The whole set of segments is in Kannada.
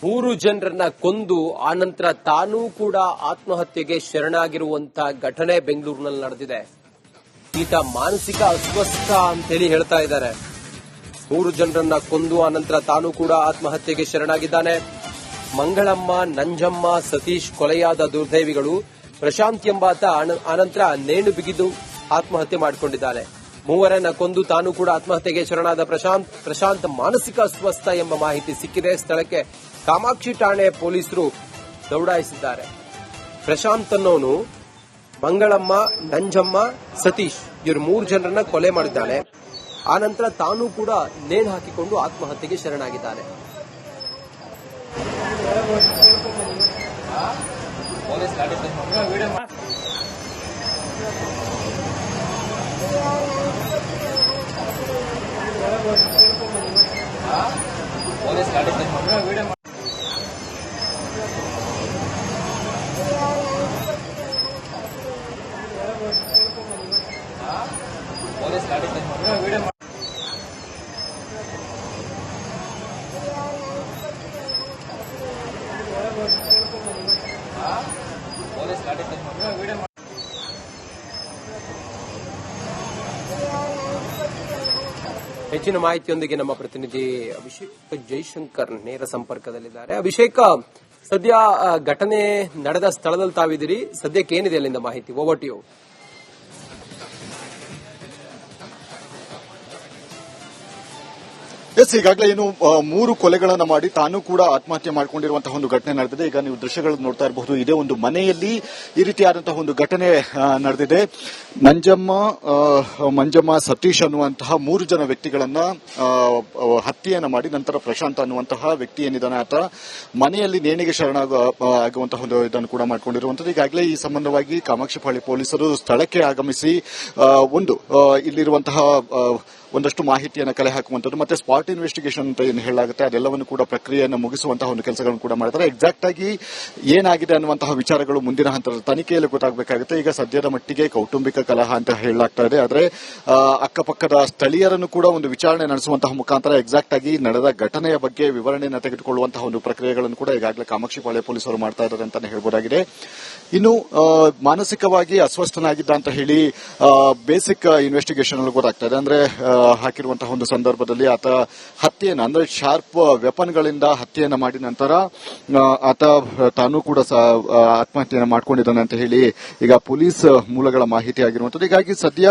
ಮೂರು ಜನರನ್ನ ಕೊಂದು ಆನಂತರ ತಾನೂ ಕೂಡ ಆತ್ಮಹತ್ಯೆಗೆ ಶರಣಾಗಿರುವಂತಹ ಘಟನೆ ಬೆಂಗಳೂರಿನಲ್ಲಿ ನಡೆದಿದೆ. ಈತ ಮಾನಸಿಕ ಅಸ್ವಸ್ಥ ಅಂತೇಳಿ ಹೇಳ್ತಾ ಇದ್ದಾರೆ. ಮೂರು ಜನರನ್ನ ಕೊಂದು ಆನಂತರ ತಾನೂ ಕೂಡ ಆತ್ಮಹತ್ಯೆಗೆ ಶರಣಾಗಿದ್ದಾನೆ. ಮಂಗಳಮ್ಮ, ನಂಜಮ್ಮ, ಸತೀಶ್ ಕೊಲೆಯಾದ ದುರ್ದೈವಿಗಳು. ಪ್ರಶಾಂತ್ ಎಂಬಾತ ಆನಂತರ ನೇಣು ಬಿಗಿದು ಆತ್ಮಹತ್ಯೆ ಮಾಡಿಕೊಂಡಿದ್ದಾನೆ. ಮೂವರನ್ನ ಕೊಂದು ತಾನು ಕೂಡ ಆತ್ಮಹತ್ಯೆಗೆ ಶರಣಾದ ಪ್ರಶಾಂತ್ ಮಾನಸಿಕ ಅಸ್ವಸ್ಥ ಎಂಬ ಮಾಹಿತಿ ಸಿಕ್ಕಿದೆ. ಸ್ಥಳಕ್ಕೆ ಕಾಮಾಕ್ಷಿ ಠಾಣೆ ಪೊಲೀಸರು ದೌಡಾಯಿಸಿದ್ದಾರೆ. ಪ್ರಶಾಂತ್ ಅನ್ನೋನು ಮಂಗಳಮ್ಮ, ನಂಜಮ್ಮ, ಸತೀಶ್ ಇವರು ಮೂರು ಜನರನ್ನ ಕೊಲೆ ಮಾಡಿದ್ದಾನೆ. ಆನಂತರ ತಾನೂ ಕೂಡ ನೇಣು ಹಾಕಿಕೊಂಡು ಆತ್ಮಹತ್ಯೆಗೆ ಶರಣಾಗಿದ್ದಾನೆ. ಹೆಚ್ಚಿನ ಮಾಹಿತಿಯೊಂದಿಗೆ ನಮ್ಮ ಪ್ರತಿನಿಧಿ ಅಭಿಷೇಕ್ ಜೈಶಂಕರ್ ನೇರ ಸಂಪರ್ಕದಲ್ಲಿದ್ದಾರೆ. ಅಭಿಷೇಕ್, ಸದ್ಯ ಘಟನೆ ನಡೆದ ಸ್ಥಳದಲ್ಲಿ ತಾವಿದ್ದೀರಿ. ಸದ್ಯಕ್ಕೆ ಏನಿದೆ ಅಲ್ಲಿಂದ ಮಾಹಿತಿ? Over to you. ಈಗಾಗಲೇ ಏನು ಮೂರು ಕೊಲೆಗಳನ್ನ ಮಾಡಿ ತಾನು ಕೂಡ ಆತ್ಮಹತ್ಯೆ ಮಾಡಿಕೊಂಡಿರುವಂತಹ ಒಂದು ಘಟನೆ ನಡೆದಿದೆ. ಈಗ ನೀವು ದೃಶ್ಯಗಳನ್ನು ನೋಡ್ತಾ ಇರಬಹುದು. ಇದೇ ಒಂದು ಮನೆಯಲ್ಲಿ ಈ ರೀತಿಯಾದಂತಹ ಒಂದು ಘಟನೆ ನಡೆದಿದೆ. ನಂಜಮ್ಮ, ಮಂಜಮ್ಮ, ಸತೀಶ್ ಅನ್ನುವಂತಹ ಮೂರು ಜನ ವ್ಯಕ್ತಿಗಳನ್ನ ಹತ್ಯೆಯನ್ನ ಮಾಡಿ ನಂತರ ಪ್ರಶಾಂತ್ ಅನ್ನುವಂತಹ ವ್ಯಕ್ತಿ ಏನಿದ್ದಾನೆ ಆತ ಮನೆಯಲ್ಲಿ ನೇಣಿಗೆ ಶರಣಾಗುವಂತಹ ಒಂದು ಇದನ್ನು ಕೂಡ ಮಾಡಿಕೊಂಡಿರುವಂತದ್ದು. ಈಗಾಗಲೇ ಈ ಸಂಬಂಧವಾಗಿ ಕಾಮಾಕ್ಷಿಪಾಳ್ಯ ಪೊಲೀಸರು ಸ್ಥಳಕ್ಕೆ ಆಗಮಿಸಿ ಇಲ್ಲಿರುವಂತಹ ಒಂದಷ್ಟು ಮಾಹಿತಿಯನ್ನು ಕಲೆ ಹಾಕುವಂಥದ್ದು ಮತ್ತೆ ಸ್ಪಾಟ್ ಇನ್ವೆಸ್ಟಿಗೇಷನ್ ಅಂತ ಏನು ಹೇಳಲಾಗುತ್ತೆ ಅದೆಲ್ಲವನ್ನು ಕೂಡ ಪ್ರಕ್ರಿಯೆಯನ್ನು ಮುಗಿಸುವಂತಹ ಒಂದು ಕೆಲಸಗಳನ್ನು ಕೂಡ ಮಾಡ್ತಾರೆ. ಎಕ್ಸಾಕ್ಟ್ ಆಗಿ ಏನಾಗಿದೆ ಅನ್ನುವಂತಹ ವಿಚಾರಗಳು ಮುಂದಿನ ಹಂತದ ತನಿಖೆಯಲ್ಲಿ ಗೊತ್ತಾಗಬೇಕಾಗುತ್ತೆ. ಈಗ ಸದ್ಯದ ಮಟ್ಟಿಗೆ ಕೌಟುಂಬಿಕ ಕಲಹ ಅಂತ ಹೇಳಲಾಗ್ತಾ ಇದೆ. ಆದರೆ ಅಕ್ಕಪಕ್ಕದ ಸ್ಥಳೀಯರನ್ನು ಕೂಡ ಒಂದು ವಿಚಾರಣೆ ನಡೆಸುವಂತಹ ಮುಖಾಂತರ ಎಕ್ಸಾಕ್ಟ್ ಆಗಿ ನಡೆದ ಘಟನೆಯ ಬಗ್ಗೆ ವಿವರಣೆಯನ್ನು ತೆಗೆದುಕೊಳ್ಳುವಂತಹ ಒಂದು ಪ್ರಕ್ರಿಯೆಗಳನ್ನು ಕೂಡ ಈಗಾಗಲೇ ಕಾಮಾಕ್ಷಿಪಾಳ್ಯ ಪೊಲೀಸರು ಮಾಡ್ತಾ ಇದ್ದಾರೆ ಅಂತಾನೆ ಹೇಳಬಹುದಾಗಿದೆ. ಇನ್ನು ಮಾನಸಿಕವಾಗಿ ಅಸ್ವಸ್ಥನಾಗಿದ್ದ ಅಂತ ಹೇಳಿ ಬೇಸಿಕ್ ಇನ್ವೆಸ್ಟಿಗೇಷನ್ ಗೊತ್ತಾಗ್ತಾ ಇದೆ. ಅಂದ್ರೆ ಹಾಕಿರುವಂತಹ ಒಂದು ಸಂದರ್ಭದಲ್ಲಿ ಆತ ಹತ್ಯೆಯನ್ನು ಅಂದ್ರೆ ಶಾರ್ಪ್ ವೆಪನ್ಗಳಿಂದ ಹತ್ಯೆಯನ್ನು ಮಾಡಿ ನಂತರ ಆತ ತಾನು ಕೂಡ ಆತ್ಮಹತ್ಯೆಯನ್ನು ಮಾಡಿಕೊಂಡಿದ್ದಾನೆ ಅಂತ ಹೇಳಿ ಈಗ ಪೊಲೀಸ್ ಮೂಲಗಳ ಮಾಹಿತಿ ಆಗಿರುವಂತದ್ದು. ಹೀಗಾಗಿ ಸದ್ಯ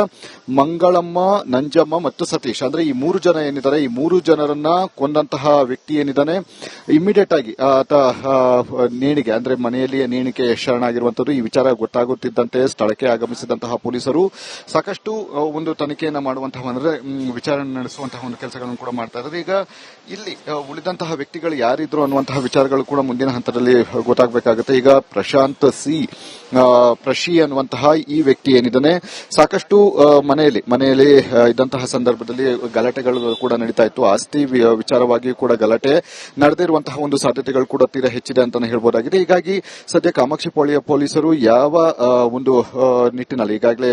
ಮಂಗಳಮ್ಮ, ನಂಜಮ್ಮ ಮತ್ತು ಸತೀಶ್ ಅಂದ್ರೆ ಈ ಮೂರು ಜನ ಏನಿದ್ದಾರೆ ಈ ಮೂರು ಜನರನ್ನ ಕೊಂದಂತಹ ವ್ಯಕ್ತಿ ಏನಿದ್ದಾನೆ ಇಮಿಡಿಯೇಟ್ ಆಗಿ ಆತ ನೇಣಿಗೆ ಅಂದ್ರೆ ಮನೆಯಲ್ಲಿ ನೇಣಿಗೆ ಶರಣಾಗಿರುವಂತದ್ದು. ಈ ವಿಚಾರ ಗೊತ್ತಾಗುತ್ತಿದ್ದಂತೆ ಸ್ಥಳಕ್ಕೆ ಆಗಮಿಸಿದಂತಹ ಪೊಲೀಸರು ಸಾಕಷ್ಟು ಒಂದು ತನಿಖೆಯನ್ನು ಮಾಡುವಂತಹ ಅಂದ್ರೆ ವಿಚಾರಣೆ ನಡೆಸುವಂತಹ ಒಂದು ಕೆಲಸಗಳನ್ನು ಕೂಡ ಮಾಡ್ತಾ ಇದ್ದಾರೆ. ಈಗ ಇಲ್ಲಿ ಉಳಿದಂತಹ ವ್ಯಕ್ತಿಗಳು ಯಾರಿದ್ರು ಅನ್ನುವಂತಹ ವಿಚಾರಗಳು ಕೂಡ ಮುಂದಿನ ಹಂತದಲ್ಲಿ ಗೊತ್ತಾಗಬೇಕಾಗುತ್ತೆ. ಈಗ ಪ್ರಶಾಂತ್ ಪ್ರಶಿ ಅನ್ನುವಂತಹ ಈ ವ್ಯಕ್ತಿ ಏನಿದ್ದಾನೆ ಸಾಕಷ್ಟು ಮನೆಯಲ್ಲಿ ಇದ್ದಂತಹ ಸಂದರ್ಭದಲ್ಲಿ ಗಲಾಟೆಗಳು ಕೂಡ ನಡೀತಾ ಇತ್ತು. ಆಸ್ತಿ ವಿಚಾರವಾಗಿ ಕೂಡ ಗಲಾಟೆ ನಡೆದಿರುವಂತಹ ಒಂದು ಸಾಧ್ಯತೆಗಳು ಕೂಡ ತೀರಾ ಹೆಚ್ಚಿದೆ ಅಂತಾನೆ ಹೇಳ್ಬೋದಾಗಿದೆ. ಹೀಗಾಗಿ ಸದ್ಯ ಕಾಮಾಕ್ಷಿಪಾಳ್ಯ ಪೊಲೀಸರು ಯಾವ ಒಂದು ನಿಟ್ಟಿನಲ್ಲಿ ಈಗಾಗಲೇ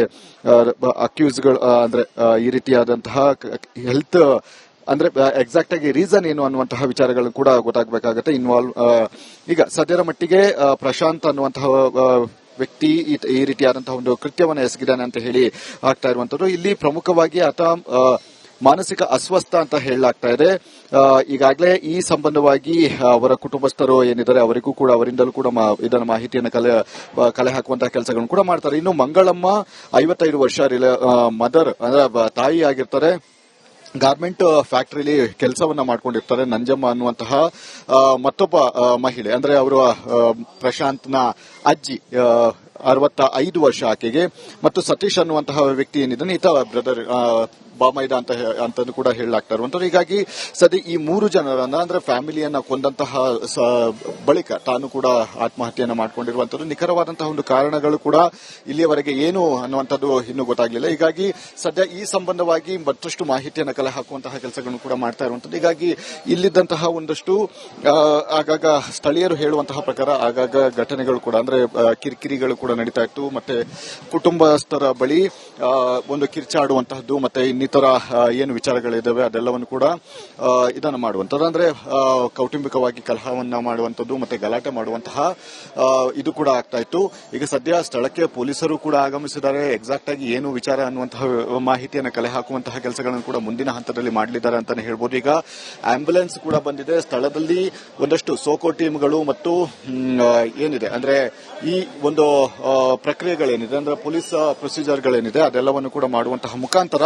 ಅಕ್ಯೂಸ್ಗಳು ಅಂದ್ರೆ ಈ ರೀತಿಯಾದಂತಹ ಹೆಲ್ತ್ ಅಂದ್ರೆ ಎಕ್ಸಾಕ್ಟ್ ಆಗಿ ರೀಸನ್ ಏನು ಅನ್ನುವಂತಹ ವಿಚಾರಗಳು ಕೂಡ ಗೊತ್ತಾಗಬೇಕಾಗುತ್ತೆ. ಈಗ ಸದ್ಯದ ಮಟ್ಟಿಗೆ ಪ್ರಶಾಂತ್ ಅನ್ನುವಂತಹ ವ್ಯಕ್ತಿ ಈ ರೀತಿಯಾದಂತಹ ಒಂದು ಕೃತ್ಯವನ್ನು ಎಸಗಿದ್ದಾನೆ ಅಂತ ಹೇಳಿ ಆಗ್ತಾ ಇರುವಂತದ್ದು. ಇಲ್ಲಿ ಪ್ರಮುಖವಾಗಿ ಆತ ಮಾನಸಿಕ ಅಸ್ವಸ್ಥ ಅಂತ ಹೇಳಲಾಗ್ತಾ ಇದೆ. ಈಗಾಗಲೇ ಈ ಸಂಬಂಧವಾಗಿ ಅವರ ಕುಟುಂಬಸ್ಥರು ಏನಿದ್ದಾರೆ ಅವರಿಗೂ ಕೂಡ ಅವರಿಂದಲೂ ಕೂಡ ಇದನ್ನ ಮಾಹಿತಿಯನ್ನು ಕಲೆ ಹಾಕುವಂತಹ ಕೆಲಸಗಳನ್ನು ಕೂಡ ಮಾಡ್ತಾರೆ. ಇನ್ನು ಮಂಗಳಮ್ಮ 55 ವರ್ಷ ಮದರ್ ಅಂದ್ರೆ ತಾಯಿ ಆಗಿರ್ತಾರೆ. ಗಾರ್ಮೆಂಟ್ ಫ್ಯಾಕ್ಟರಿಲಿ ಕೆಲಸವನ್ನ ಮಾಡ್ಕೊಂಡಿರ್ತಾರೆ. ನಂಜಮ್ಮ ಅನ್ನುವಂತಹ ಮತ್ತೊಬ್ಬ ಮಹಿಳೆ ಅಂದ್ರೆ ಅವರು ಪ್ರಶಾಂತ್ನ ಅಜ್ಜಿ 65 ವರ್ಷ ಆಕೆಗೆ. ಮತ್ತು ಸತೀಶ್ ಅನ್ನುವಂತಹ ವ್ಯಕ್ತಿ ಏನಿದ್ದಾನೆ ಈತ ಬ್ರದರ್ ಬಾಮೈದ ಅಂತ ಕೂಡ ಹೇಳಲಾಗ್ತಾ ಇರುವಂತದ್ದು. ಹೀಗಾಗಿ ಸದ್ಯ ಈ ಮೂರು ಜನರನ್ನ ಅಂದ್ರೆ ಫ್ಯಾಮಿಲಿಯನ್ನ ಕೊಂದಂತಹ ಬಳಿಕ ತಾನು ಕೂಡ ಆತ್ಮಹತ್ಯೆಯನ್ನ ಮಾಡಿಕೊಂಡಿರುವಂತದ್ದು. ನಿಖರವಾದಂತಹ ಒಂದು ಕಾರಣಗಳು ಕೂಡ ಇಲ್ಲಿಯವರೆಗೆ ಏನು ಅನ್ನುವಂಥದ್ದು ಇನ್ನೂ ಗೊತ್ತಾಗಲಿಲ್ಲ. ಹೀಗಾಗಿ ಸದ್ಯ ಈ ಸಂಬಂಧವಾಗಿ ಮತ್ತಷ್ಟು ಮಾಹಿತಿಯನ್ನು ಕಲೆ ಹಾಕುವಂತಹ ಕೆಲಸಗಳನ್ನು ಕೂಡ ಮಾಡ್ತಾ ಇರುವಂತದ್ದು. ಹೀಗಾಗಿ ಇಲ್ಲಿದ್ದಂತಹ ಒಂದಷ್ಟು ಆಗಾಗ ಸ್ಥಳೀಯರು ಹೇಳುವಂತಹ ಪ್ರಕಾರ ಆಗಾಗ ಘಟನೆಗಳು ಕೂಡ ಅಂದ್ರೆ ಕಿರಿಕಿರಿಗಳು ಕೂಡ ಕೂಡ ನಡೀತಾ ಇತ್ತು. ಮತ್ತೆ ಕುಟುಂಬಸ್ಥರ ಬಳಿ ಒಂದು ಕಿರ್ಚಾಡುವಂತಹದ್ದು ಮತ್ತೆ ಇನ್ನಿತರ ಏನು ವಿಚಾರಗಳಿದ್ದಾವೆ ಅದೆಲ್ಲವನ್ನು ಕೂಡ ಇದನ್ನು ಮಾಡುವಂಥದ್ದು, ಅಂದ್ರೆ ಕೌಟುಂಬಿಕವಾಗಿ ಕಲಹವನ್ನ ಮಾಡುವಂಥದ್ದು ಮತ್ತೆ ಗಲಾಟೆ ಮಾಡುವಂತಹ ಇದು ಕೂಡ ಆಗ್ತಾ ಇತ್ತು. ಈಗ ಸದ್ಯ ಸ್ಥಳಕ್ಕೆ ಪೊಲೀಸರು ಕೂಡ ಆಗಮಿಸಿದ್ದಾರೆ. ಎಕ್ಸಾಕ್ಟ್ ಆಗಿ ಏನು ವಿಚಾರ ಅನ್ನುವಂತಹ ಮಾಹಿತಿಯನ್ನು ಕಲೆ ಹಾಕುವಂತಹ ಕೆಲಸಗಳನ್ನು ಕೂಡ ಮುಂದಿನ ಹಂತದಲ್ಲಿ ಮಾಡಲಿದ್ದಾರೆ ಅಂತಾನೆ ಹೇಳ್ಬೋದು. ಈಗ ಆಂಬ್ಯುಲೆನ್ಸ್ ಕೂಡ ಬಂದಿದೆ. ಸ್ಥಳದಲ್ಲಿ ಒಂದಷ್ಟು ಸೋಕೋ ಟೀಮ್ಗಳು ಮತ್ತು ಏನಿದೆ ಅಂದ್ರೆ ಈ ಒಂದು ಪ್ರಕ್ರಿಯೆಗಳೇನಿದೆ ಅಂದ್ರೆ ಪೊಲೀಸ್ ಪ್ರೊಸೀಜರ್ಗಳೇನಿದೆ ಅದೆಲ್ಲವನ್ನು ಕೂಡ ಮಾಡುವಂತಹ ಮುಖಾಂತರ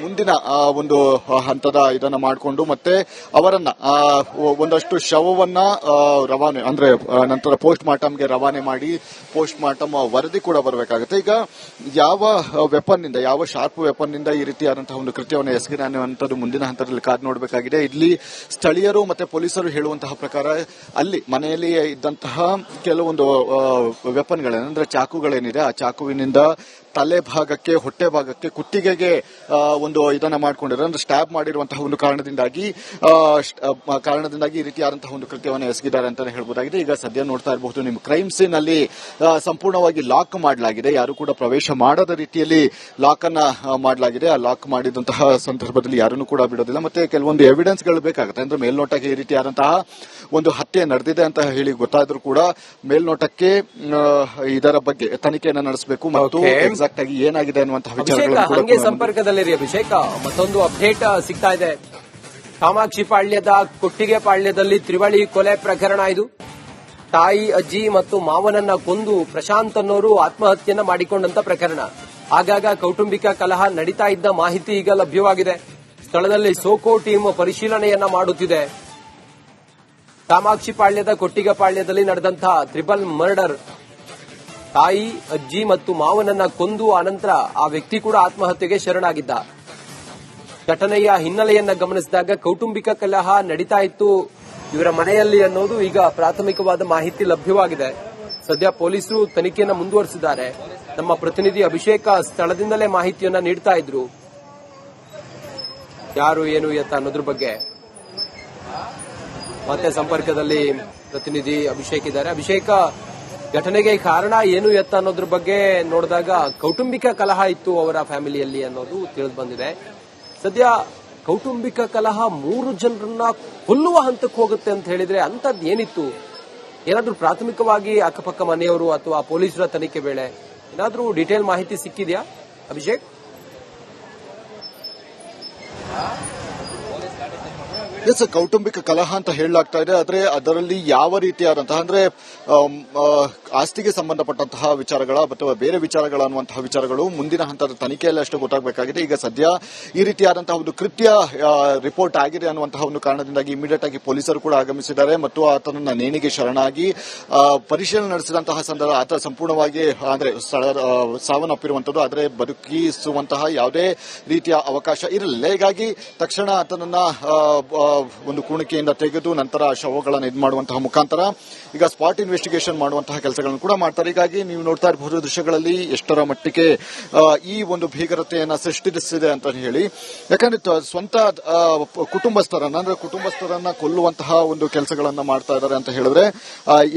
ಮುಂದಿನ ಒಂದು ಹಂತದ ಇದನ್ನ ಮಾಡಿಕೊಂಡು ಮತ್ತೆ ಅವರನ್ನ ಒಂದಷ್ಟು ಶವವನ್ನ ರವಾನೆ ಅಂದ್ರೆ ನಂತರ ಪೋಸ್ಟ್ ಮಾರ್ಟಮ್ಗೆ ರವಾನೆ ಮಾಡಿ ಪೋಸ್ಟ್ ಮಾರ್ಟಮ್ ವರದಿ ಕೂಡ ಬರಬೇಕಾಗುತ್ತೆ. ಈಗ ಯಾವ ವೆಪನ್ ನಿಂದ, ಯಾವ ಶಾರ್ಪ್ ವೆಪನ್ ನಿಂದ ಈ ರೀತಿಯಾದಂತಹ ಒಂದು ಕೃತ್ಯವನ್ನು ಎಸಗಿದೆ ಅನ್ನುವಂಥದ್ದು ಮುಂದಿನ ಹಂತದಲ್ಲಿ ಕಾದು ನೋಡಬೇಕಾಗಿದೆ. ಇಲ್ಲಿ ಸ್ಥಳೀಯರು ಮತ್ತೆ ಪೊಲೀಸರು ಹೇಳುವಂತಹ ಪ್ರಕಾರ ಅಲ್ಲಿ ಮನೆಯಲ್ಲಿ ಇದ್ದಂತಹ ಕೆಲವೊಂದು ವೆಪನ್ಗಳೇನಂದ್ರೆ ಚಾಕುಗಳೇನಿದೆ ಆ ಚಾಕುವಿನಿಂದ ತಲೆ ಭಾಗಕ್ಕೆ, ಹೊಟ್ಟೆ ಭಾಗಕ್ಕೆ, ಕುತ್ತಿಗೆಗೆ ಒಂದು ಇದನ್ನ ಮಾಡ್ಕೊಂಡಿರೋ ಅಂದ್ರೆ ಸ್ಟ್ಯಾಬ್ ಮಾಡಿರುವಂತಹ ಒಂದು ಕಾರಣದಿಂದಾಗಿ ಈ ರೀತಿಯಾದಂತಹ ಒಂದು ಕೃತ್ಯವನ್ನು ಎಸಗಿದ್ದಾರೆ ಅಂತಾನೆ ಹೇಳ್ಬೋದಾಗಿದೆ. ಈಗ ಸದ್ಯ ನೋಡ್ತಾ ಇರಬಹುದು ನಿಮ್ಮ ಕ್ರೈಮ್ ಸೀನ್ ಅಲ್ಲಿ ಸಂಪೂರ್ಣವಾಗಿ ಲಾಕ್ ಮಾಡಲಾಗಿದೆ. ಯಾರು ಕೂಡ ಪ್ರವೇಶ ಮಾಡದ ರೀತಿಯಲ್ಲಿ ಲಾಕ್ ಅನ್ನ ಮಾಡಲಾಗಿದೆ. ಆ ಲಾಕ್ ಮಾಡಿದಂತಹ ಸಂದರ್ಭದಲ್ಲಿ ಯಾರನ್ನು ಕೂಡ ಬಿಡೋದಿಲ್ಲ. ಮತ್ತೆ ಕೆಲವೊಂದು ಎವಿಡೆನ್ಸ್ ಗಳು ಬೇಕಾಗುತ್ತೆ. ಅಂದ್ರೆ ಮೇಲ್ನೋಟಕ್ಕೆ ಈ ರೀತಿಯಾದಂತಹ ಒಂದು ಹತ್ಯೆ ನಡೆದಿದೆ ಅಂತ ಹೇಳಿ ಗೊತ್ತಾದ್ರೂ ಕೂಡ ಮೇಲ್ನೋಟಕ್ಕೆ ಇದರ ಬಗ್ಗೆ ತನಿಖೆಯನ್ನು ನಡೆಸಬೇಕು ಮತ್ತು ಎಕ್ಸಾಕ್ಟ್ ಆಗಿ ಏನಾಗಿದೆ ಅನ್ನುವಂತಹ ವಿಚಾರಗಳು ಸಂಪರ್ಕದಲ್ಲಿರಿ. ಅಭಿಷೇಕ, ಮತ್ತೊಂದು ಅಪ್ಡೇಟ್ ಸಿಗ್ತಾ ಇದೆ. ಕಾಮಾಕ್ಷಿ ಪಾಳ್ಯದ ಕೊಟ್ಟಿಗೆ ಪಾಳ್ಯದಲ್ಲಿ ತ್ರಿವಳಿ ಕೊಲೆ ಪ್ರಕರಣ ಇದು. ತಾಯಿ, ಅಜ್ಜಿ ಮತ್ತು ಮಾವನನ್ನ ಕೊಂದು ಪ್ರಶಾಂತ್ ಅನ್ನೋರು ಆತ್ಮಹತ್ಯೆಯನ್ನ ಮಾಡಿಕೊಂಡಂತ ಪ್ರಕರಣ. ಆಗಾಗ ಕೌಟುಂಬಿಕ ಕಲಹ ನಡೀತಾ ಇದ್ದ ಮಾಹಿತಿ ಈಗ ಲಭ್ಯವಾಗಿದೆ. ಸ್ಥಳದಲ್ಲಿ ಸೋಕೋ ಟೀಮ್ ಪರಿಶೀಲನೆಯನ್ನ ಮಾಡುತ್ತಿದೆ. ಕಾಮಾಕ್ಷಿ ಪಾಳ್ಯದ ಕೊಟ್ಟಿಗೆ ಪಾಳ್ಯದಲ್ಲಿ ನಡೆದಂತಹ ಟ್ರಿಪಲ್ ಮರ್ಡರ್. ತಾಯಿ, ಅಜ್ಜಿ ಮತ್ತು ಮಾವನನ್ನ ಕೊಂದು ಆನಂತರ ಆ ವ್ಯಕ್ತಿ ಕೂಡ ಆತ್ಮಹತ್ಯೆಗೆ ಶರಣಾಗಿದ್ದ. ಘಟನೆಯ ಹಿನ್ನೆಲೆಯನ್ನ ಗಮನಿಸಿದಾಗ ಕೌಟುಂಬಿಕ ಕಲಹ ನಡೀತಾ ಇತ್ತು ಇವರ ಮನೆಯಲ್ಲಿ ಅನ್ನೋದು ಈಗ ಪ್ರಾಥಮಿಕವಾದ ಮಾಹಿತಿ ಲಭ್ಯವಾಗಿದೆ. ಸದ್ಯ ಪೊಲೀಸರು ತನಿಖೆಯನ್ನು ಮುಂದುವರೆಸಿದ್ದಾರೆ. ನಮ್ಮ ಪ್ರತಿನಿಧಿ ಅಭಿಷೇಕ ಸ್ಥಳದಿಂದಲೇ ಮಾಹಿತಿಯನ್ನ ನೀಡ್ತಾ ಇದ್ರು. ಯಾರು ಏನು ಎತ್ತ ಅನ್ನೋದ್ರ ಬಗ್ಗೆ ಮತ್ತೆ ಸಂಪರ್ಕದಲ್ಲಿ ಪ್ರತಿನಿಧಿ ಅಭಿಷೇಕ್ ಇದ್ದಾರೆ. ಅಭಿಷೇಕ, ಘಟನೆಗೆ ಕಾರಣ ಏನು ಎತ್ತ ಅನ್ನೋದ್ರ ಬಗ್ಗೆ ನೋಡಿದಾಗ ಕೌಟುಂಬಿಕ ಕಲಹ ಇತ್ತು ಅವರ ಫ್ಯಾಮಿಲಿಯಲ್ಲಿ ಅನ್ನೋದು ತಿಳಿದು ಬಂದಿದೆ. ಸದ್ಯ ಕೌಟುಂಬಿಕ ಕಲಹ 3 ಜನರನ್ನ ಕೊಲ್ಲುವ ಹಂತಕ್ಕೆ ಹೋಗುತ್ತೆ ಅಂತ ಹೇಳಿದ್ರೆ ಅಂತದ್ ಏನಿತ್ತು? ಏನಾದ್ರೂ ಪ್ರಾಥಮಿಕವಾಗಿ ಅಕ್ಕಪಕ್ಕ ಮನೆಯವರು ಅಥವಾ ಪೊಲೀಸರ ತನಿಖೆ ವೇಳೆ ಏನಾದ್ರೂ ಡೀಟೇಲ್ ಮಾಹಿತಿ ಸಿಕ್ಕಿದೆಯಾ ಅಭಿಷೇಕ್? ಎಸ್, ಕೌಟುಂಬಿಕ ಕಲಹ ಅಂತ ಹೇಳಲಾಗ್ತಾ ಇದೆ. ಆದ್ರೆ ಅದರಲ್ಲಿ ಯಾವ ರೀತಿಯಾದಂತಹ ಅಂದ್ರೆ ಆಸ್ತಿಗೆ ಸಂಬಂಧಪಟ್ಟಂತಹ ವಿಚಾರಗಳ ಅಥವಾ ಬೇರೆ ವಿಚಾರಗಳ ಅನ್ನುವಂತಹ ವಿಚಾರಗಳು ಮುಂದಿನ ಹಂತದ ತನಿಖೆಯಲ್ಲಿ ಅಷ್ಟು ಗೊತ್ತಾಗಬೇಕಾಗಿದೆ. ಈಗ ಸದ್ಯ ಈ ರೀತಿಯಾದಂತಹ ಒಂದು ಕೃತ್ಯ ರಿಪೋರ್ಟ್ ಆಗಿದೆ ಅನ್ನುವಂತಹ ಒಂದು ಕಾರಣದಿಂದಾಗಿ ಇಮಿಡಿಯೇಟ್ ಆಗಿ ಪೊಲೀಸರು ಕೂಡ ಆಗಮಿಸಿದ್ದಾರೆ ಮತ್ತು ಆತನನ್ನ ನೇಣಿಗೆ ಶರಣಾಗಿ ಪರಿಶೀಲನೆ ನಡೆಸಿದಂತಹ ಸಂದರ್ಭ ಆತ ಸಂಪೂರ್ಣವಾಗಿ ಅಂದ್ರೆ ಸಾವನ್ನಪ್ಪಿರುವಂತದ್ದು. ಆದರೆ ಬದುಕಿಸುವಂತಹ ಯಾವುದೇ ರೀತಿಯ ಅವಕಾಶ ಇರಲಿಲ್ಲ. ಹೀಗಾಗಿ ತಕ್ಷಣ ಆತನನ್ನ ಒಂದು ಕುಣಿಕೆಯಿಂದ ತೆಗೆದು ನಂತರ ಶವಗಳನ್ನು ಇದು ಮಾಡುವಂತಹ ಮುಖಾಂತರ ಈಗ ಸ್ಪಾಟ್ ಇನ್ವೆಸ್ಟಿಗೇಷನ್ ಮಾಡುವಂತಹ ಕೆಲಸಗಳನ್ನು ಕೂಡ ಮಾಡ್ತಾರೆ. ಹೀಗಾಗಿ ನೀವು ನೋಡ್ತಾ ಇರಬಹುದು ದೃಶ್ಯಗಳಲ್ಲಿ ಎಷ್ಟರ ಮಟ್ಟಿಗೆ ಈ ಒಂದು ಭೀಕರತೆಯನ್ನ ಸೃಷ್ಟಿಸಿದೆ ಅಂತ ಹೇಳಿ. ಯಾಕಂದ್ರೆ ಸ್ವಂತ ಕುಟುಂಬಸ್ಥರನ್ನ ಕೊಲ್ಲುವಂತಹ ಒಂದು ಕೆಲಸಗಳನ್ನ ಮಾಡ್ತಾ ಇದ್ದಾರೆ ಅಂತ ಹೇಳಿದ್ರೆ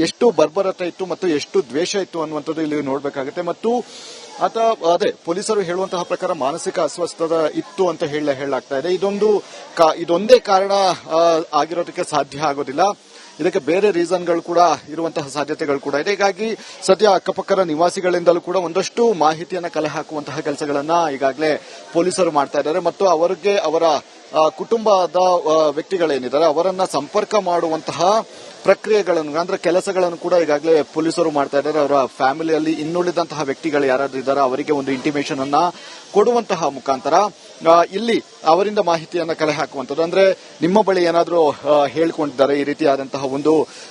ಎಷ್ಟು ಬರ್ಬರತೆ ಇತ್ತು ಮತ್ತು ಎಷ್ಟು ದ್ವೇಷ ಇತ್ತು ಅನ್ನುವಂಥದ್ದು ಇಲ್ಲಿ ನೋಡಬೇಕಾಗುತ್ತೆ. ಮತ್ತು ಅದೇ ಪೊಲೀಸರು ಹೇಳುವಂತಹ ಪ್ರಕಾರ ಮಾನಸಿಕ ಅಸ್ವಸ್ಥತೆ ಇತ್ತು ಅಂತ ಹೇಳಲಾಗ್ತಾ ಇದೆ. ಇದೊಂದೇ ಕಾರಣ ಆಗಿರೋದಕ್ಕೆ ಸಾಧ್ಯ ಆಗೋದಿಲ್ಲ. ಇದಕ್ಕೆ ಬೇರೆ ರೀಸನ್ಗಳು ಕೂಡ ಇರುವಂತಹ ಸಾಧ್ಯತೆಗಳು ಕೂಡ ಇದೆ. ಹೀಗಾಗಿ ಸದ್ಯ ಅಕ್ಕಪಕ್ಕದ ನಿವಾಸಿಗಳಿಂದಲೂ ಕೂಡ ಒಂದಷ್ಟು ಮಾಹಿತಿಯನ್ನ ಕಲೆ ಹಾಕುವಂತಹ ಕೆಲಸಗಳನ್ನ ಈಗಾಗಲೇ ಪೊಲೀಸರು ಮಾಡ್ತಾ ಇದ್ದಾರೆ ಮತ್ತು ಅವರಿಗೆ ಅವರ ಕುಟುಂಬದ ವ್ಯಕ್ತಿಗಳೇನಿದ್ದಾರೆ ಅವರನ್ನ ಸಂಪರ್ಕ ಮಾಡುವಂತಹ ಪ್ರಕ್ರಿಯೆಗಳನ್ನು ಅಂದ್ರೆ ಕೆಲಸಗಳನ್ನು ಕೂಡ ಈಗಾಗಲೇ ಪೊಲೀಸರು ಮಾಡ್ತಾ ಇದ್ದಾರೆ. ಅವರ ಫ್ಯಾಮಿಲಿಯಲ್ಲಿ ಇನ್ನುಳಿದಂತಹ ವ್ಯಕ್ತಿಗಳು ಯಾರಾದ್ರೂ ಇದ್ದಾರೆ ಅವರಿಗೆ ಒಂದು ಇಂಟಿಮೇಷನ್ ಅನ್ನ ಕೊಡುವಂತಹ ಮುಖಾಂತರ ಇಲ್ಲಿ ಅವರಿಂದ ಮಾಹಿತಿಯನ್ನ ಕಲೆ ಹಾಕುವಂಥದ್ದು. ಅಂದ್ರೆ ನಿಮ್ಮ ಬಳಿ ಏನಾದ್ರೂ ಹೇಳ್ಕೊಂಡಿದ್ದಾರೆ ಈ ರೀತಿಯಾದಂತಹ ಒಂದು